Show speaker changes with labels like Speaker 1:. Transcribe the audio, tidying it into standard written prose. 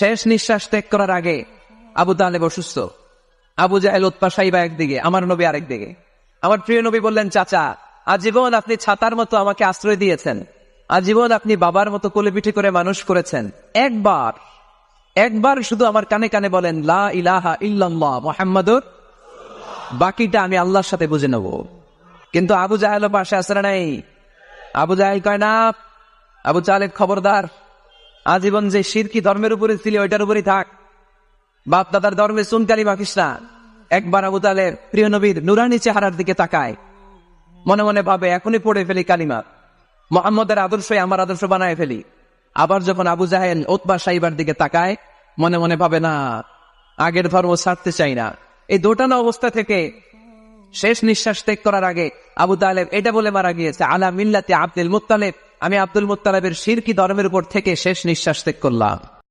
Speaker 1: শেষ নিঃশ্বাস ত্যাগ করার আগে আবু তালেব অসুস্থ। আবু জাহেল, উতবা, সাইবা একদিকে, আমার নবী আরেকদিকে। আমার প্রিয় নবী বললেন, চাচা, আজীবন আপনি ছাতার মতো আমাকে আশ্রয় দিয়েছেন, আজীবন আপনি বাবার মতো কোলে পিঠে করে মানুষ করেছেন, একবার শুধু আমার কানে কানে বলেন লা ইলাহা ইল্লাল্লাহ মুহাম্মাদুর, বাকিটা আমি আল্লাহর সাথে বুঝে নেব। কিন্তু আবু জাহেল পাশে আসে না নাই? আবু জাহেল কয় না, আবু তালেব খবরদার, আজীবন যে শিরকি ধর্মের উপরে ছিল ওইটার উপরেই থাক, বাপ দাদার ধর্মে চুনকালি মাখিস না। একবার আবু তালেব প্রিয় নবীর নুরানি চেহারার দিকে তাকায়, মনে মনে ভাবে এখনই পড়ে ফেলি কালিমা, মুহাম্মদের আদর্শই আমার আদর্শ বানায় ফেলি। আবার যখন আবু জাহেল উতবা সাইবার দিকে তাকায়, মনে মনে ভাবে না, আগের ধর্ম ছাড়তে চাই না। এই দোটানা অবস্থা থেকে শেষ নিঃশ্বাস ত্যাগ করার আগে আবু তালেব এটা বলে মারা গিয়েছে, আলা মিল্লাতি আব্দুল মুত্তালিব, আমি আব্দুল মুত্তালিবের শিরকি ধর্মের উপর থেকে শেষ নিঃশ্বাস ত্যাগ করলাম।